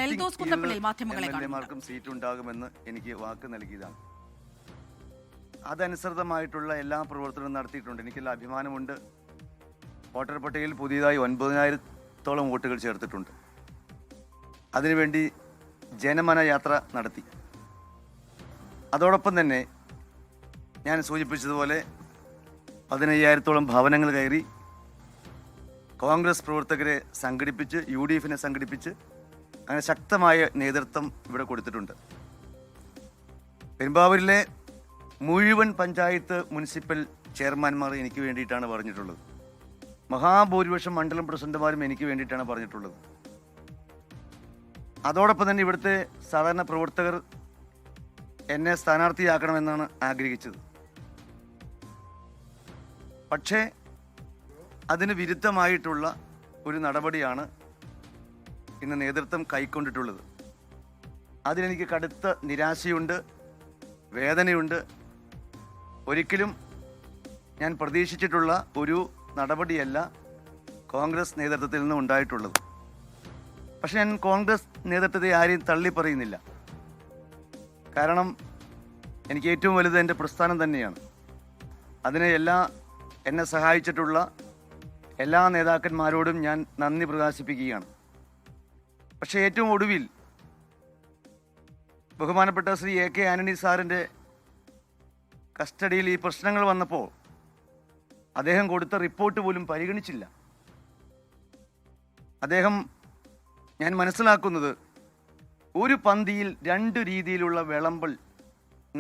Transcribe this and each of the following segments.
എൽദോസ് കുന്നപ്പള്ളി മാധ്യമങ്ങളെ എംഎൽഎമാർക്കും സീറ്റ് ഉണ്ടാകുമെന്ന് എനിക്ക് വാക്ക് നൽകിയതാണ്. അതനുസൃതമായിട്ടുള്ള എല്ലാ പ്രവർത്തനവും നടത്തിയിട്ടുണ്ട്. എനിക്കുള്ള അഭിമാനമുണ്ട്. വോട്ടർ പട്ടികയിൽ പുതിയതായി 9,000-ഓളം വോട്ടുകൾ ചേർത്തിട്ടുണ്ട്. അതിനുവേണ്ടി ജനമന യാത്ര നടത്തി. അതോടൊപ്പം തന്നെ ഞാൻ സൂചിപ്പിച്ചതുപോലെ 15,000-ഓളം ഭവനങ്ങൾ കയറി കോൺഗ്രസ് പ്രവർത്തകരെ സംഘടിപ്പിച്ച്, UDF-നെ സംഘടിപ്പിച്ച്, അങ്ങനെ ശക്തമായ നേതൃത്വം ഇവിടെ കൊടുത്തിട്ടുണ്ട്. പെരുമ്പാവൂരിലെ മുഴുവൻ പഞ്ചായത്ത് മുനിസിപ്പൽ ചെയർമാൻമാർ എനിക്ക് വേണ്ടിയിട്ടാണ് പറഞ്ഞിട്ടുള്ളത്. മഹാഭൂരിപക്ഷം മണ്ഡലം പ്രസിഡന്റുമാരും എനിക്ക് വേണ്ടിയിട്ടാണ് പറഞ്ഞിട്ടുള്ളത്. അതോടൊപ്പം തന്നെ ഇവിടുത്തെ സാധാരണ പ്രവർത്തകർ എന്നെ സ്ഥാനാർത്ഥിയാക്കണമെന്നാണ് ആഗ്രഹിച്ചത്. പക്ഷേ അതിന് വിരുദ്ധമായിട്ടുള്ള ഒരു നടപടിയാണ് ഇന്ന് നേതൃത്വം കൈക്കൊണ്ടിട്ടുള്ളത്. അതിലെനിക്ക് കടുത്ത നിരാശയുണ്ട്, വേദനയുണ്ട്. ഒരിക്കലും ഞാൻ പ്രതീക്ഷിച്ചിട്ടുള്ള ഒരു നടപടിയല്ല കോൺഗ്രസ് നേതൃത്വത്തിൽ നിന്ന് ഉണ്ടായിട്ടുള്ളത്. പക്ഷെ ഞാൻ കോൺഗ്രസ് നേതൃത്വത്തെ ആരെയും തള്ളി പറയുന്നില്ല. കാരണം എനിക്ക് ഏറ്റവും വലുത് എൻ്റെ പ്രസ്ഥാനം തന്നെയാണ്. അതിനെ എന്നെ സഹായിച്ചിട്ടുള്ള എല്ലാ നേതാക്കന്മാരോടും ഞാൻ നന്ദി പ്രകാശിപ്പിക്കുകയാണ്. പക്ഷേ ഏറ്റവും ഒടുവിൽ ബഹുമാനപ്പെട്ട ശ്രീ AK ആന്റണി സാറിൻ്റെ കസ്റ്റഡിയിൽ ഈ പ്രശ്നങ്ങൾ വന്നപ്പോൾ അദ്ദേഹം കൊടുത്ത റിപ്പോർട്ട് പോലും പരിഗണിച്ചില്ല. ഞാൻ മനസ്സിലാക്കുന്നത് ഒരു പന്തിയിൽ 2 രീതിയിലുള്ള വിളമ്പൽ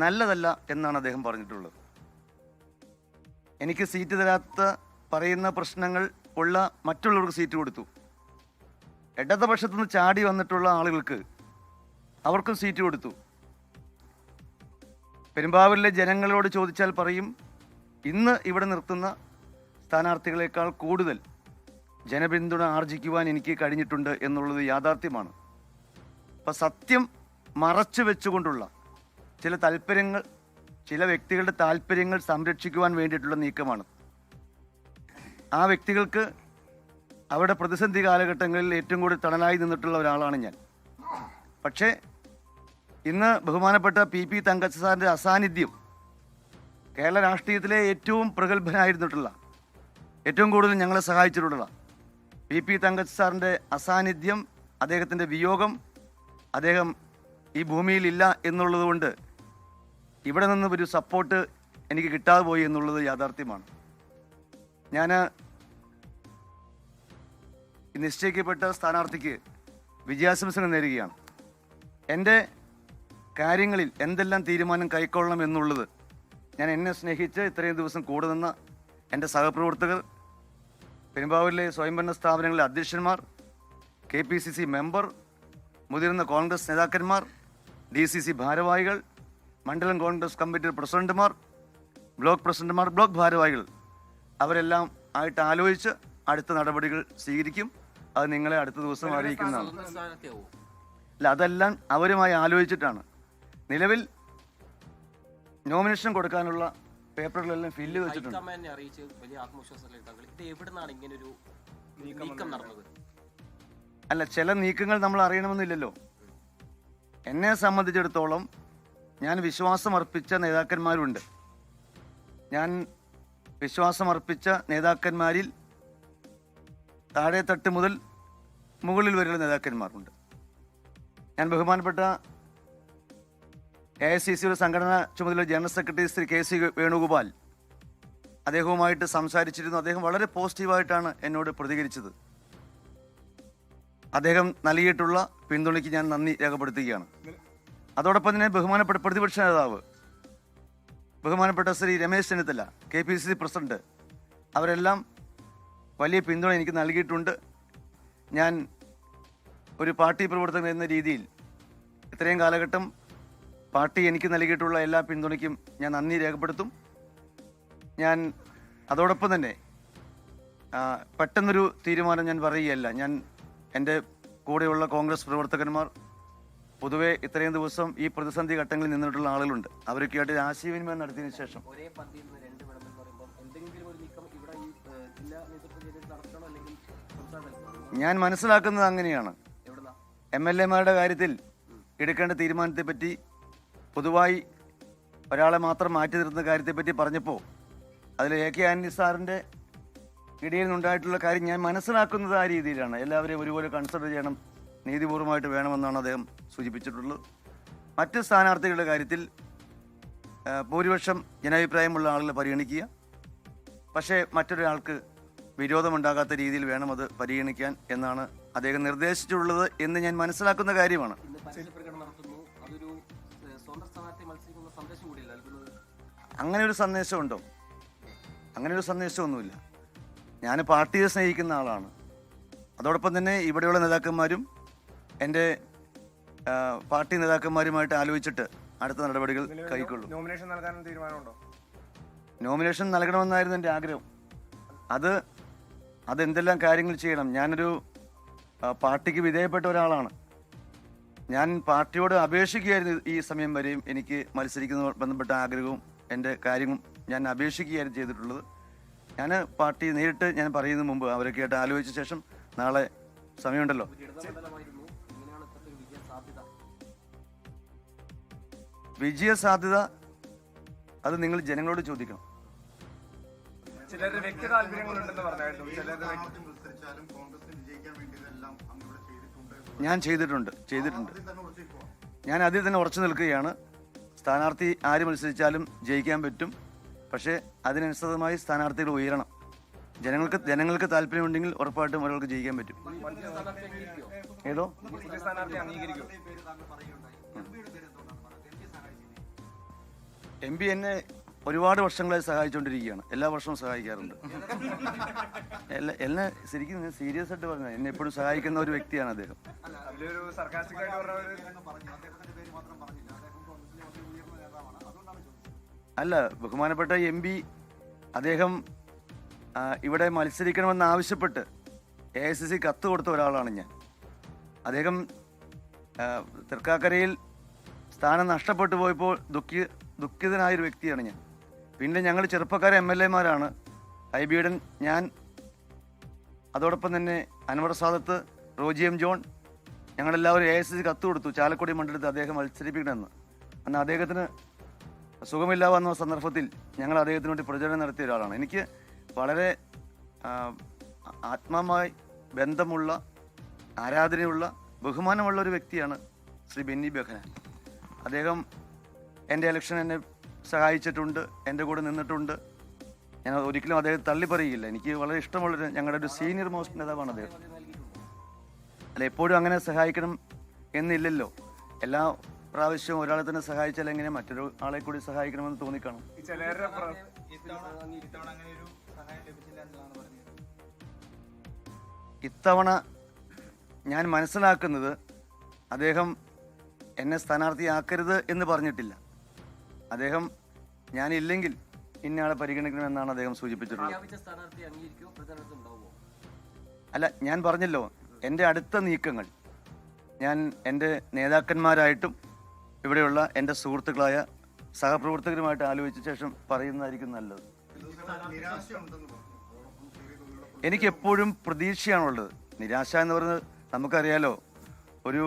നല്ലതല്ല എന്നാണ് അദ്ദേഹം പറഞ്ഞിട്ടുള്ളത്. എനിക്ക് സീറ്റ് തരാത്ത പറയുന്ന പ്രശ്നങ്ങൾ ഉള്ള മറ്റുള്ളവർക്ക് സീറ്റ് കൊടുത്തു. ഇടതുപക്ഷത്തു നിന്ന് ചാടി വന്നിട്ടുള്ള ആളുകൾക്ക് അവർക്കും സീറ്റ് കൊടുത്തു. പെരുമ്പാവൂരിലെ ജനങ്ങളോട് ചോദിച്ചാൽ പറയും, ഇന്ന് ഇവിടെ നിർത്തുന്ന സ്ഥാനാർത്ഥികളെക്കാൾ കൂടുതൽ ജനപിന്തുണ ആർജിക്കുവാൻ എനിക്ക് കഴിഞ്ഞിട്ടുണ്ട് എന്നുള്ളത് യാഥാർത്ഥ്യമാണ്. അപ്പം സത്യം മറച്ചു വെച്ചുകൊണ്ടുള്ള ചില വ്യക്തികളുടെ താല്പര്യങ്ങൾ സംരക്ഷിക്കുവാൻ വേണ്ടിയിട്ടുള്ള നീക്കമാണ്. ആ വ്യക്തികൾക്ക് അവരുടെ പ്രതിസന്ധി കാലഘട്ടങ്ങളിൽ ഏറ്റവും കൂടുതൽ തണലായി നിന്നിട്ടുള്ള ഒരാളാണ് ഞാൻ. പക്ഷേ ഇന്ന് ബഹുമാനപ്പെട്ട PP തങ്കച്ചൻ സാറിൻ്റെ അസാന്നിധ്യം കേരള രാഷ്ട്രീയത്തിലെ ഏറ്റവും പ്രഗത്ഭനായിരുന്നിട്ടുള്ള, ഏറ്റവും കൂടുതൽ ഞങ്ങളെ സഹായിച്ചിട്ടുള്ള PP തങ്കച്ചൻ സാറിൻ്റെ അസാന്നിധ്യം, അദ്ദേഹത്തിൻ്റെ വിയോഗം, അദ്ദേഹം ഈ ഭൂമിയിലില്ല എന്നുള്ളതുകൊണ്ട് ഇവിടെ നിന്ന് ഒരു സപ്പോർട്ട് എനിക്ക് കിട്ടാതെ പോയി എന്നുള്ളത് യാഥാർത്ഥ്യമാണ്. ഞാൻ നിശ്ചയിക്കപ്പെട്ട സ്ഥാനാർത്ഥിക്ക് വിജയാശംസകൾ നേരുകയാണ്. എൻ്റെ കാര്യങ്ങളിൽ എന്തെല്ലാം തീരുമാനം കൈക്കൊള്ളണം എന്നുള്ളത് എന്നെ സ്നേഹിച്ച് ഇത്രയും ദിവസം കൂടെ നിന്ന എൻ്റെ സഹപ്രവർത്തകർ, പെരുമ്പാവൂരിലെ സ്വയംഭരണ സ്ഥാപനങ്ങളിലെ അധ്യക്ഷന്മാർ, KPCC മെമ്പർ, മുതിർന്ന കോൺഗ്രസ് നേതാക്കന്മാർ, DCC ഭാരവാഹികൾ, മണ്ഡലം കോൺഗ്രസ് കമ്മിറ്റി പ്രസിഡന്റുമാർ, ബ്ലോക്ക് പ്രസിഡന്റുമാർ, ബ്ലോക്ക് ഭാരവാഹികൾ, അവരെല്ലാം ആയിട്ട് ആലോചിച്ച് അടുത്ത നടപടികൾ സ്വീകരിക്കും. അത് നിങ്ങളെ അടുത്ത ദിവസം അറിയിക്കുന്നതാണ്. അല്ല, അതെല്ലാം അവരുമായി ആലോചിച്ചിട്ടാണ്. നിലവിൽ നോമിനേഷൻ കൊടുക്കാനുള്ള പേപ്പറുകളെല്ലാം ഫില്ല് വെച്ചിട്ടുണ്ട്. അല്ല, ചില നീക്കങ്ങൾ നമ്മൾ അറിയണമെന്നില്ലല്ലോ. എന്നെ സംബന്ധിച്ചിടത്തോളം ഞാൻ വിശ്വാസമർപ്പിച്ച നേതാക്കന്മാരുണ്ട്. ഞാൻ വിശ്വാസമർപ്പിച്ച നേതാക്കന്മാരിൽ താഴെ തട്ട് മുതൽ മുകളിൽ വരെയുള്ള നേതാക്കന്മാരുണ്ട്. ഞാൻ ബഹുമാനപ്പെട്ട AICCയുടെ സംഘടനാ ചുമതല general secretary Shri KC Venugopal, അദ്ദേഹവുമായിട്ട് സംസാരിച്ചിരുന്നു. അദ്ദേഹം വളരെ പോസിറ്റീവായിട്ടാണ് എന്നോട് പ്രതികരിച്ചത്. അദ്ദേഹം നൽകിയിട്ടുള്ള പിന്തുണയ്ക്ക് ഞാൻ നന്ദി രേഖപ്പെടുത്തുകയാണ്. അതോടൊപ്പം തന്നെ ബഹുമാനപ്പെട്ട പ്രതിപക്ഷ നേതാവ് ബഹുമാനപ്പെട്ട ശ്രീ രമേശ് ചെന്നിത്തല, KPCC പ്രസിഡന്റ്, അവരെല്ലാം വലിയ പിന്തുണ എനിക്ക് നൽകിയിട്ടുണ്ട്. ഞാൻ ഒരു പാർട്ടി പ്രവർത്തകൻ എന്ന രീതിയിൽ ഇത്രയും കാലഘട്ടം പാർട്ടി എനിക്ക് നൽകിയിട്ടുള്ള എല്ലാ പിന്തുണയ്ക്കും ഞാൻ നന്ദി രേഖപ്പെടുത്തും. ഞാൻ അതോടൊപ്പം തന്നെ പെട്ടെന്നൊരു തീരുമാനം ഞാൻ പറയുകയല്ല. എൻ്റെ കൂടെയുള്ള കോൺഗ്രസ് പ്രവർത്തകന്മാർ പൊതുവെ ഇത്രയും ദിവസം ഈ പ്രതിസന്ധി ഘട്ടങ്ങളിൽ നിന്നിട്ടുള്ള ആളുകളുണ്ട്. അവരൊക്കെയായിട്ട് ആശയവിനിമയം നടത്തിയതിനു ശേഷം ഞാൻ മനസ്സിലാക്കുന്നത് അങ്ങനെയാണ്. MLA-മാരുടെ കാര്യത്തിൽ എടുക്കേണ്ട തീരുമാനത്തെപ്പറ്റി പൊതുവായി ഒരാളെ മാത്രം മാറ്റി നിർത്തുന്ന കാര്യത്തെപ്പറ്റി പറഞ്ഞപ്പോൾ അതിൽ AK ആന്റണി സാറിൻ്റെ ഇടയിൽ നിന്നുണ്ടായിട്ടുള്ള കാര്യം ഞാൻ മനസ്സിലാക്കുന്നത് ആ രീതിയിലാണ്. എല്ലാവരെയും ഒരുപോലെ കൺസിഡർ ചെയ്യണം, നീതിപൂർവമായിട്ട് വേണമെന്നാണ് അദ്ദേഹം സൂചിപ്പിച്ചിട്ടുള്ളത്. മറ്റ് സ്ഥാനാർത്ഥികളുടെ കാര്യത്തിൽ ഭൂരിപക്ഷം ജനാഭിപ്രായമുള്ള ആളുകളെ പരിഗണിക്കുക, പക്ഷേ മറ്റൊരാൾക്ക് വിരോധമുണ്ടാകാത്ത രീതിയിൽ വേണം അത് പരിഗണിക്കാൻ എന്നാണ് അദ്ദേഹം നിർദ്ദേശിച്ചിട്ടുള്ളത് എന്ന് ഞാൻ മനസ്സിലാക്കുന്ന കാര്യമാണ്. അങ്ങനെ ഒരു സന്ദേശമുണ്ടോ? അങ്ങനെ ഒരു സന്ദേശമൊന്നുമില്ല. ഞാൻ പാർട്ടിയെ സ്നേഹിക്കുന്ന ആളാണ്. അതോടൊപ്പം തന്നെ ഇവിടെയുള്ള നേതാക്കന്മാരും എൻ്റെ പാർട്ടി നേതാക്കന്മാരുമായിട്ട് ആലോചിച്ചിട്ട് അടുത്ത നടപടികൾ കൈക്കൊള്ളും. നോമിനേഷൻ നൽകാൻ തീരുമാനമുണ്ടോ? നോമിനേഷൻ നൽകണമെന്നായിരുന്നു എൻ്റെ ആഗ്രഹം. അതെന്തെല്ലാം കാര്യങ്ങൾ ചെയ്യണം. ഞാനൊരു പാർട്ടിക്ക് വിധേയപ്പെട്ട ഒരാളാണ്. ഞാൻ പാർട്ടിയോട് അപേക്ഷിക്കുകയായിരുന്നു ഈ സമയം വരെയും. എനിക്ക് മത്സരിക്കുന്ന ബന്ധപ്പെട്ട ആഗ്രഹവും എൻ്റെ കാര്യവും ഞാൻ അപേക്ഷിക്കുകയായിരുന്നു ചെയ്തിട്ടുള്ളത്. ഞാൻ പാർട്ടി നേരിട്ട് ഞാൻ പറയുന്നതിന് മുമ്പ് അവരൊക്കെ ആയിട്ട് ആലോചിച്ച ശേഷം നാളെ സമയമുണ്ടല്ലോ. വിജയ സാധ്യത അത് നിങ്ങൾ ജനങ്ങളോട് ചോദിക്കണം. ചിലരുടെ വ്യക്തി താല്പര്യങ്ങളുണ്ടെന്ന് പറഞ്ഞായിരുന്നു. ഞാൻ ചെയ്തിട്ടുണ്ട്. ഞാൻ അതിൽ തന്നെ ഉറച്ചു നിൽക്കുകയാണ്. സ്ഥാനാർത്ഥി ആര് മത്സരിച്ചാലും ജയിക്കാൻ പറ്റും. പക്ഷേ അതിനനുസൃതമായി സ്ഥാനാർത്ഥികൾ ഉയരണം. ജനങ്ങൾക്ക് താല്പര്യമുണ്ടെങ്കിൽ ഉറപ്പായിട്ടും ഒരാൾക്ക് ജയിക്കാൻ പറ്റും. ഏതോ MP എന്നെ ഒരുപാട് വർഷങ്ങളായി സഹായിച്ചുകൊണ്ടിരിക്കുകയാണ്. എല്ലാ വർഷവും സഹായിക്കാറുണ്ട്. എന്നെ ശരിക്കും സീരിയസ് ആയിട്ട് പറഞ്ഞത്, എന്നെ എപ്പോഴും സഹായിക്കുന്ന ഒരു വ്യക്തിയാണ് അദ്ദേഹം. അല്ല, ബഹുമാനപ്പെട്ട MP അദ്ദേഹം ഇവിടെ മത്സരിക്കണമെന്ന് ആവശ്യപ്പെട്ട് AICC കത്ത് കൊടുത്ത ഒരാളാണ് ഞാൻ. അദ്ദേഹം തൃക്കാക്കരയിൽ സ്ഥാനം നഷ്ടപ്പെട്ടു പോയപ്പോൾ ദുഃഖിതനായൊരു വ്യക്തിയാണ് ഞാൻ. പിന്നെ ഞങ്ങൾ ചെറുപ്പക്കാരെ MLA-മാരാണ്. ഹൈബീഡൻ, ഞാൻ, അതോടൊപ്പം തന്നെ അൻവർ സാദത്ത്, റോജി M. ജോൺ, ഞങ്ങളെല്ലാവരും AICC കത്ത് കൊടുത്തു ചാലക്കുടി മണ്ഡലത്തിൽ അദ്ദേഹം മത്സരിപ്പിക്കണമെന്ന്. അന്ന് അദ്ദേഹത്തിന് സുഖമില്ല വന്ന സന്ദർഭത്തിൽ ഞങ്ങൾ അദ്ദേഹത്തിന് വേണ്ടി പ്രചരണം നടത്തിയ ഒരാളാണ്. എനിക്ക് വളരെ ആത്മാവുമായി ബന്ധമുള്ള, ആരാധനയുള്ള, ബഹുമാനമുള്ള ഒരു വ്യക്തിയാണ് ശ്രീ ബെന്നി ബെഹനാൻ. അദ്ദേഹം എൻ്റെ ഇലക്ഷൻ എന്നെ സഹായിച്ചിട്ടുണ്ട്, എൻ്റെ കൂടെ നിന്നിട്ടുണ്ട്. ഞാൻ ഒരിക്കലും അദ്ദേഹത്തെ തള്ളി പറയുകയില്ല. എനിക്ക് വളരെ ഇഷ്ടമുള്ളൊരു, ഞങ്ങളുടെ ഒരു സീനിയർ മോസ്റ്റ് നേതാവാണ് അദ്ദേഹം. അല്ല, എപ്പോഴും അങ്ങനെ സഹായിക്കണം എന്നില്ലല്ലോ. എല്ലാ പ്രാവശ്യവും ഒരാളെ തന്നെ സഹായിച്ചാൽ എങ്ങനെ മറ്റൊരു ആളെ കൂടി സഹായിക്കണമെന്ന് തോന്നിക്കാണും. ഇത്തവണ ഞാൻ മനസ്സിലാക്കുന്നത് അദ്ദേഹം എന്നെ സ്ഥാനാർത്ഥിയാക്കരുത് എന്ന് പറഞ്ഞിട്ടില്ല. അദ്ദേഹം ഞാനില്ലെങ്കിൽ ഇന്നയാളെ പരിഗണിക്കണമെന്നാണ് അദ്ദേഹം സൂചിപ്പിച്ചിട്ടുള്ളത്. അല്ല, ഞാൻ പറഞ്ഞല്ലോ, എൻ്റെ അടുത്ത നീക്കങ്ങൾ ഞാൻ എൻ്റെ നേതാക്കന്മാരായിട്ടും ഇവിടെയുള്ള എൻ്റെ സുഹൃത്തുക്കളായ സഹപ്രവർത്തകരുമായിട്ട് ആലോചിച്ച ശേഷം പറയുന്നതായിരിക്കും നല്ലത്. എനിക്കെപ്പോഴും പ്രതീക്ഷയാണുള്ളത്. നിരാശ എന്ന് പറയുന്നത് നമുക്കറിയാലോ. ഒരു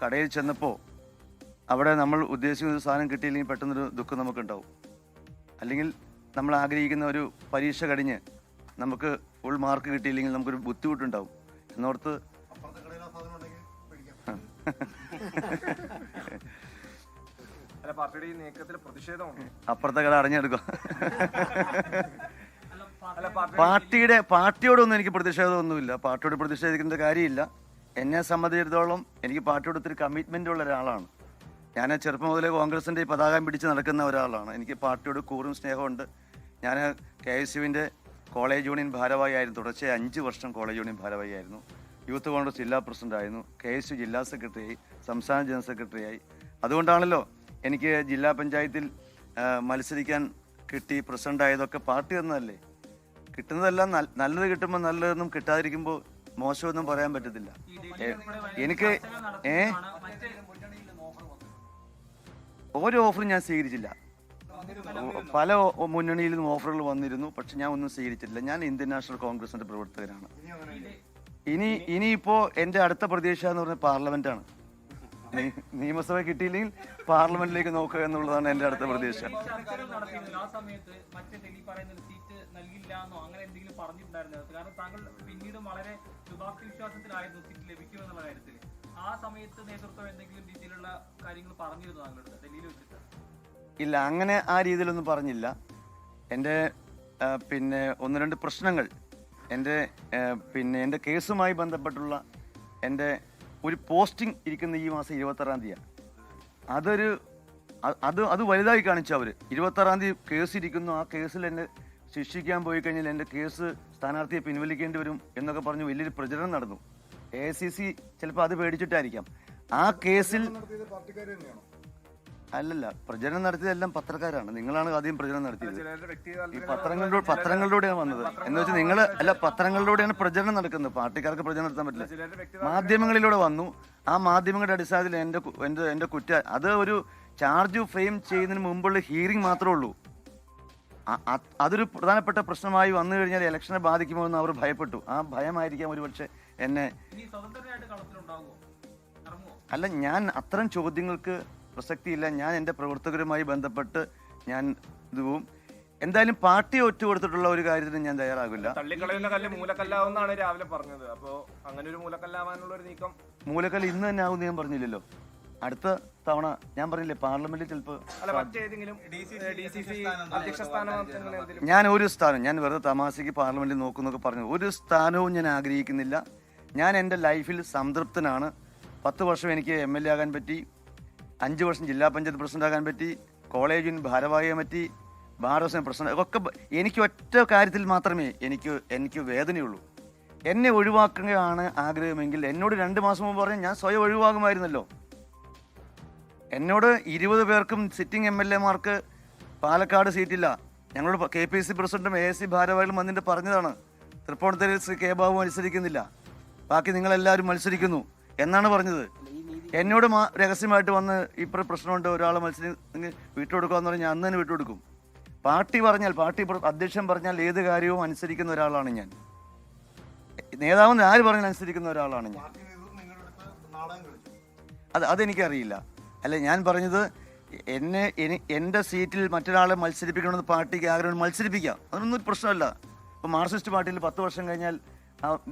കടയിൽ ചെന്നപ്പോൾ അവിടെ നമ്മൾ ഉദ്ദേശിക്കുന്ന ഒരു സാധനം കിട്ടിയില്ലെങ്കിൽ പെട്ടെന്നൊരു ദുഃഖം നമുക്കുണ്ടാവും. അല്ലെങ്കിൽ നമ്മൾ ആഗ്രഹിക്കുന്ന ഒരു പരീക്ഷ കഴിഞ്ഞ് നമുക്ക് ഫുൾ മാർക്ക് കിട്ടിയില്ലെങ്കിൽ നമുക്കൊരു ബുദ്ധിമുട്ടുണ്ടാവും എന്നോർത്ത് അപ്പുറത്തെ കട അടഞ്ഞെടുക്കും. പാർട്ടിയോടൊന്നും എനിക്ക് പ്രതിഷേധമൊന്നുമില്ല. പാർട്ടിയോട് പ്രതിഷേധിക്കേണ്ട കാര്യമില്ല. എന്നെ സംബന്ധിച്ചിടത്തോളം എനിക്ക് പാർട്ടിയോട് ഒത്തിരി കമ്മിറ്റ്മെൻ്റ് ഉള്ള ഒരാളാണ്. ഞാൻ ചെറുപ്പം മുതലേ കോൺഗ്രസിൻ്റെ പതാകം പിടിച്ച് നടക്കുന്ന ഒരാളാണ്. എനിക്ക് പാർട്ടിയോട് കൂറും സ്നേഹമുണ്ട്. ഞാൻ KSUവിൻ്റെ കോളേജ് യൂണിയൻ ഭാരവാഹിയായിരുന്നു. തുടർച്ചയായി 5 വർഷം കോളേജ് യൂണിയൻ ഭാരവാഹിയായിരുന്നു. യൂത്ത് കോൺഗ്രസ് ജില്ലാ പ്രസിഡൻ്റായിരുന്നു. KSU ജില്ലാ സെക്രട്ടറിയായി, സംസ്ഥാന ജനറൽ സെക്രട്ടറിയായി. അതുകൊണ്ടാണല്ലോ എനിക്ക് ജില്ലാ പഞ്ചായത്തിൽ മത്സരിക്കാൻ കിട്ടി. പ്രസിഡൻ്റായതൊക്കെ പാർട്ടി തന്നതല്ലേ. കിട്ടുന്നതെല്ലാം നല്ലത് കിട്ടുമ്പോൾ നല്ലതെന്നും കിട്ടാതിരിക്കുമ്പോൾ മോശമൊന്നും പറയാൻ പറ്റത്തില്ല. എനിക്ക് ഓരോ ഓഫറും ഞാൻ സ്വീകരിച്ചില്ല. പല മുന്നണിയിൽ നിന്നും ഓഫറുകൾ വന്നിരുന്നു, പക്ഷെ ഞാൻ ഒന്നും സ്വീകരിച്ചിട്ടില്ല. ഞാൻ ഇന്ത്യൻ നാഷണൽ കോൺഗ്രസിന്റെ പ്രവർത്തകനാണ്. ഇനിയിപ്പോ എന്റെ അടുത്ത പ്രതീക്ഷ എന്ന് പറഞ്ഞ പാർലമെന്റാണ്. നിയമസഭ കിട്ടിയില്ലെങ്കിൽ പാർലമെന്റിലേക്ക് നോക്കുക എന്നുള്ളതാണ് എന്റെ അടുത്ത പ്രതീക്ഷ. ആ സമയത്ത് മറ്റേ ഡൽഹി പറയുന്ന സീറ്റ് നൽകില്ല എന്നോ അങ്ങനെ എന്തെങ്കിലും പറഞ്ഞിട്ടുണ്ടായിരുന്നു? കാരണം താങ്കൾ പിന്നീട് വളരെ ശുഭാപ്തി വിശ്വാസത്തിലായിരുന്നു സീറ്റ് ലഭിക്കുമെന്നുള്ള കാര്യത്തിൽ. ആ സമയത്ത് നേതൃത്വം എന്തെങ്കിലും രീതിയിലുള്ള കാര്യങ്ങൾ പറഞ്ഞിരുന്നു താങ്കളുടെ ഡൽഹിയിൽ വെച്ചിട്ട്? ഇല്ല, അങ്ങനെ ആ രീതിയിലൊന്നും പറഞ്ഞില്ല. എൻ്റെ പിന്നെ ഒന്ന് രണ്ട് പ്രശ്നങ്ങൾ എൻ്റെ കേസുമായി ബന്ധപ്പെട്ടുള്ള എൻ്റെ ഒരു പോസ്റ്റിംഗ് ഇരിക്കുന്ന ഈ മാസം 26-ാം തീയതി. അത് വലുതായി കാണിച്ചു അവർ. 26-ാം തീയതി കേസ് ഇരിക്കുന്നു, ആ കേസിൽ എന്നെ ശിക്ഷിക്കാൻ പോയി കഴിഞ്ഞാൽ എൻ്റെ കേസ് സ്ഥാനാർത്ഥിയെ പിൻവലിക്കേണ്ടി വരും എന്നൊക്കെ പറഞ്ഞ് വലിയൊരു പ്രചരണം നടന്നു. AICC ചിലപ്പോൾ അത് പേടിച്ചിട്ടായിരിക്കാം. ആ കേസിൽ അല്ലല്ല, പ്രചരണം നടത്തിയതെല്ലാം പത്രക്കാരാണ്. നിങ്ങളാണ് ആദ്യം പ്രചരണം നടത്തിയത്. ഈ പത്രങ്ങളിലൂടെയാണ് വന്നത്. എന്ന് വെച്ചാൽ നിങ്ങൾ അല്ല, പത്രങ്ങളിലൂടെയാണ് പ്രചരണം നടക്കുന്നത്. പാർട്ടിക്കാർക്ക് പ്രചരണം നടത്താൻ പറ്റില്ല. മാധ്യമങ്ങളിലൂടെ വന്നു. ആ മാധ്യമങ്ങളുടെ അടിസ്ഥാനത്തിൽ എൻ്റെ അത് ഒരു ചാർജ് ഫ്രെയിം ചെയ്യുന്നതിന് മുമ്പുള്ള ഹിയറിംഗ് മാത്രമേ ഉള്ളൂ. അതൊരു പ്രധാനപ്പെട്ട പ്രശ്നമായി വന്നു കഴിഞ്ഞാൽ ഇലക്ഷനെ ബാധിക്കുമോ എന്ന് അവർ ഭയപ്പെട്ടു. ആ ഭയമായിരിക്കാം ഒരുപക്ഷെ എന്നെ. അല്ല, ഞാൻ അത്തരം ചോദ്യങ്ങൾക്ക് പ്രസക്തിയില്ല. ഞാൻ എൻ്റെ പ്രവർത്തകരുമായി ബന്ധപ്പെട്ട് ഞാൻ ഇത് പോവും. എന്തായാലും പാർട്ടി ഒറ്റ കൊടുത്തിട്ടുള്ള ഒരു കാര്യത്തിന് ഞാൻ തയ്യാറാകില്ല. തള്ളിക്കളയുന്ന കല്ല് മൂലക്കല്ലാവുന്നാണ് രാവിലെ പറഞ്ഞത്. അപ്പോ അങ്ങനെ ഒരു മൂലക്കല്ലാവാനുള്ള ഒരു നീക്കം, മൂലക്കല്ല് ഇന്ന് തന്നെ ആവും ഞാൻ പറഞ്ഞില്ലല്ലോ. അടുത്ത തവണ ഞാൻ പറഞ്ഞില്ലേ പാർലമെന്റിൽ ചിലപ്പോൾ ഞാൻ ഒരു സ്ഥാനം, ഞാൻ വെറുതെ തമാശയ്ക്ക് പാർലമെന്റിൽ നോക്കുന്നൊക്കെ പറഞ്ഞു, ഒരു സ്ഥാനവും ഞാൻ ആഗ്രഹിക്കുന്നില്ല. ഞാൻ എൻ്റെ ലൈഫിൽ സംതൃപ്തനാണ്. 10 വർഷം എനിക്ക് MLA ആകാൻ പറ്റി, 5 വർഷം ജില്ലാ പഞ്ചായത്ത് പ്രസിഡന്റ് ആകാൻ പറ്റി, കോളേജിന് ഭാരവാഹിയാൻ പറ്റി, ബാർ ഹൗസിന് പ്രസിഡന്റ് ഒക്കെ. എനിക്ക് ഒറ്റ കാര്യത്തിൽ മാത്രമേ എനിക്ക് വേദനയുള്ളൂ. എന്നെ ഒഴിവാക്കുകയാണ് ആഗ്രഹമെങ്കിൽ എന്നോട് 2 മാസം മുമ്പ് പറഞ്ഞാൽ ഞാൻ സ്വയം ഒഴിവാകുമായിരുന്നല്ലോ. എന്നോട് 20 പേർക്കും സിറ്റിംഗ് MLA-മാർക്ക് പാലക്കാട് സീറ്റില്ല. ഞങ്ങളോട് KPC പ്രസിഡന്റും AIC ഭാരവാഹികളും വന്നിട്ട് പറഞ്ഞതാണ്, തൃപ്പൂണിത്തുറയിൽ ശ്രീ K ബാബു മത്സരിക്കുന്നില്ല, ബാക്കി നിങ്ങളെല്ലാവരും മത്സരിക്കുന്നു എന്നാണ് പറഞ്ഞത്. എന്നോട് രഹസ്യമായിട്ട് വന്ന് ഇപ്പോൾ പ്രശ്നമുണ്ട്, ഒരാളെ മത്സരിച്ച് വിട്ടുകൊടുക്കാന്ന് പറഞ്ഞാൽ ഞാൻ അന്ന് തന്നെ വിട്ടുകൊടുക്കും. പാർട്ടി അധ്യക്ഷൻ പറഞ്ഞാൽ ഏത് കാര്യവും അനുസരിക്കുന്ന ഒരാളാണ് ഞാൻ. നേതാവെന്ന് ആര് പറഞ്ഞാൽ അനുസരിക്കുന്ന ഒരാളാണ് ഞാൻ. അതെനിക്കറിയില്ല. അല്ല, ഞാൻ പറഞ്ഞത് എൻ്റെ സീറ്റിൽ മറ്റൊരാളെ മത്സരിപ്പിക്കണമെന്ന് പാർട്ടിക്ക് ആഗ്രഹം, മത്സരിപ്പിക്കാം. അതൊന്നും പ്രശ്നമല്ല. ഇപ്പോൾ മാർക്സിസ്റ്റ് പാർട്ടിയിൽ 10 വർഷം കഴിഞ്ഞാൽ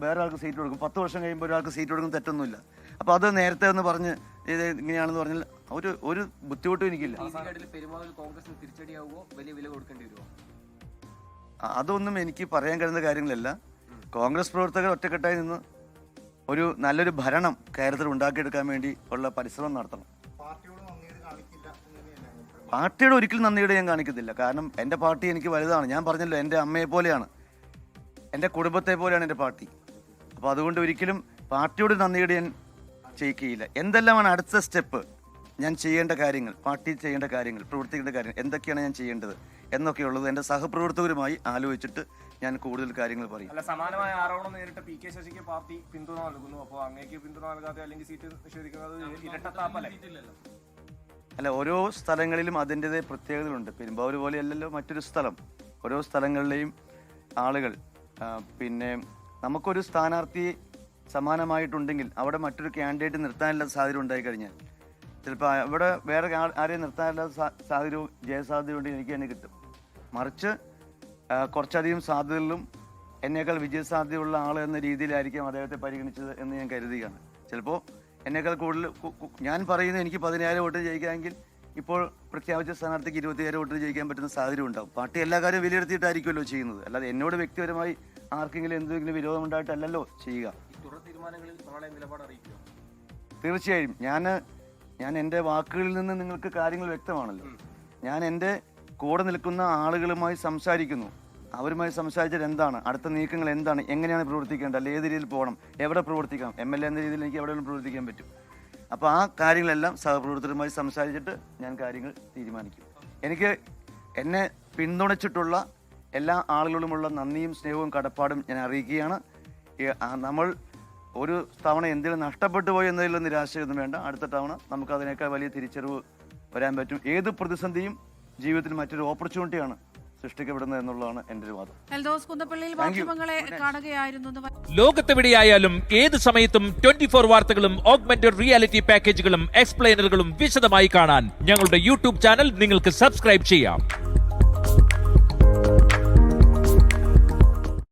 വേറെ ആൾക്ക് സീറ്റ് കൊടുക്കും, 10 വർഷം കഴിയുമ്പോൾ ഒരാൾക്ക് സീറ്റ് കൊടുക്കും, തെറ്റൊന്നുമില്ല. അപ്പോൾ അത് നേരത്തെ ഒന്ന് പറഞ്ഞ് ഇത് ഇങ്ങനെയാണെന്ന് പറഞ്ഞാൽ ഒരു ബുദ്ധിമുട്ടും എനിക്കില്ല. അതൊന്നും എനിക്ക് പറയാൻ കഴിയുന്ന കാര്യങ്ങളല്ല. കോൺഗ്രസ് പ്രവർത്തകർ ഒറ്റക്കെട്ടായി നിന്ന് ഒരു നല്ലൊരു ഭരണം കേരളത്തിൽ ഉണ്ടാക്കിയെടുക്കാൻ വേണ്ടി ഉള്ള പരിശ്രമം നടത്തണം. പാർട്ടിയുടെ ഒരിക്കലും നന്ദിയുടെ ഞാൻ കാണിക്കത്തില്ല. കാരണം എൻ്റെ പാർട്ടി എനിക്ക് വലുതാണ്. ഞാൻ പറഞ്ഞല്ലോ, എൻ്റെ അമ്മയെ പോലെയാണ്, എൻ്റെ കുടുംബത്തെ പോലെയാണ് എൻ്റെ പാർട്ടി. അപ്പോൾ അതുകൊണ്ട് ഒരിക്കലും പാർട്ടിയോട് നന്ദിയുടെ ഞാൻ ചെയ്യിക്കുകയില്ല. എന്തെല്ലാമാണ് അടുത്ത സ്റ്റെപ്പ്, ഞാൻ ചെയ്യേണ്ട കാര്യങ്ങൾ, പാർട്ടി ചെയ്യേണ്ട കാര്യങ്ങൾ, പ്രവർത്തിക്കേണ്ട കാര്യങ്ങൾ എന്തൊക്കെയാണ് ഞാൻ ചെയ്യേണ്ടത് എന്നൊക്കെയുള്ളത് എൻ്റെ സഹപ്രവർത്തകരുമായി ആലോചിച്ചിട്ട് ഞാൻ കൂടുതൽ കാര്യങ്ങൾ പറയും. അല്ല, സമാനമായ ആരോപണം നേരിട്ട് PK ശശിക്ക് പാർട്ടി പിന്തുണ നൽകുന്നു. അപ്പോൾ അങ്ങേക്ക് പിന്തുണ നൽകാതെ അല്ലെങ്കിൽ സീറ്റ് നിഷേധിക്കുന്നത് ഇരട്ടത്താപ്പല്ലേ? അല്ല, ഓരോ സ്ഥലങ്ങളിലും അതിൻ്റെതായ പ്രത്യേകതകളുണ്ട്. പെരുമ്പാവൂർ പോലെയല്ലല്ലോ മറ്റൊരു സ്ഥലം. ഓരോ സ്ഥലങ്ങളിലെയും ആളുകൾ പിന്നെ നമുക്കൊരു സ്ഥാനാർത്ഥി സമാനമായിട്ടുണ്ടെങ്കിൽ അവിടെ മറ്റൊരു കാൻഡിഡേറ്റ് നിർത്താനുള്ള സാഹചര്യം ഉണ്ടായിക്കഴിഞ്ഞാൽ ചിലപ്പോൾ അവിടെ വേറെ ആരെയും നിർത്താനുള്ള സാഹചര്യവും ജയസാധ്യത കൊണ്ട് എനിക്ക് തന്നെ കിട്ടും. മറിച്ച് കുറച്ചധികം സാധ്യതകളിലും എന്നേക്കാൾ വിജയസാധ്യതയുള്ള ആൾ എന്ന രീതിയിലായിരിക്കും അദ്ദേഹത്തെ പരിഗണിച്ചത് എന്ന് ഞാൻ കരുതുകയാണ്. ചിലപ്പോൾ എന്നേക്കാൾ കൂടുതൽ ഞാൻ പറയുന്നത് എനിക്ക് 10,000 വോട്ട് ജയിക്കാമെങ്കിൽ ഇപ്പോൾ പ്രഖ്യാപിച്ച സ്ഥാനാർത്ഥിക്ക് 27,000 വോട്ട് ജയിക്കാൻ പറ്റുന്ന സാഹചര്യം ഉണ്ടാകും. പാർട്ടി എല്ലാ കാര്യവും വിലയിരുത്തിയിട്ടായിരിക്കുമല്ലോ ചെയ്യുന്നത്. അല്ലാതെ എന്നോട് വ്യക്തിപരമായി ആർക്കെങ്കിലും എന്തെങ്കിലും വിരോധം ഉണ്ടായിട്ടല്ലല്ലോ ചെയ്യുക. തീർച്ചയായും ഞാൻ എൻ്റെ വാക്കുകളിൽ നിന്ന് നിങ്ങൾക്ക് കാര്യങ്ങൾ വ്യക്തമാണല്ലോ. ഞാൻ എൻ്റെ കൂടെ നിൽക്കുന്ന ആളുകളുമായി സംസാരിക്കുന്നു. അവരുമായി സംസാരിച്ചിട്ട് എന്താണ് അടുത്ത നീക്കങ്ങൾ, എന്താണ്, എങ്ങനെയാണ് പ്രവർത്തിക്കേണ്ടത്, അല്ലെ ഏത് രീതിയിൽ പോകണം, എവിടെ പ്രവർത്തിക്കണം, MLA എന്ന രീതിയിൽ എനിക്ക് എവിടെയും പ്രവർത്തിക്കാൻ പറ്റും. അപ്പോൾ ആ കാര്യങ്ങളെല്ലാം സഹപ്രവർത്തകരുമായി സംസാരിച്ചിട്ട് ഞാൻ കാര്യങ്ങൾ തീരുമാനിക്കും. എന്നെ പിന്തുണച്ചിട്ടുള്ള എല്ലാ ആളുകളുമുള്ള നന്ദിയും സ്നേഹവും കടപ്പാടും ഞാൻ അറിയിക്കുകയാണ്. നമ്മൾ ഒരു തവണ എന്തെങ്കിലും നഷ്ടപ്പെട്ടു പോയി എന്നതിൽ നിരാശയൊന്നും വേണ്ട. അടുത്ത തവണ നമുക്ക് അതിനേക്കാൾ വലിയ തിരിച്ചറിവ് വരാൻ പറ്റും. ഏത് പ്രതിസന്ധിയും ജീവിതത്തിൽ മറ്റൊരു ഓപ്പർച്യൂണിറ്റിയാണ് സൃഷ്ടിക്കപ്പെടുന്നത് എന്നുള്ളതാണ് എൻ്റെ ഒരു വാദം. എൽദോസ് കുന്നപ്പള്ളിയിൽ മാധ്യമങ്ങളെ കാണുകയായിരുന്നു എന്ന് ലോകത്തെവിടെയായാലും ഏത് സമയത്തും 24 വാർത്തകളും ഓഗ്മെന്റഡ് റിയാലിറ്റി പാക്കേജുകളും എക്സ്പ്ലെയിനറുകളും വിശദമായി കാണാൻ ഞങ്ങളുടെ യൂട്യൂബ് ചാനൽ നിങ്ങൾക്ക് സബ്സ്ക്രൈബ് ചെയ്യാം.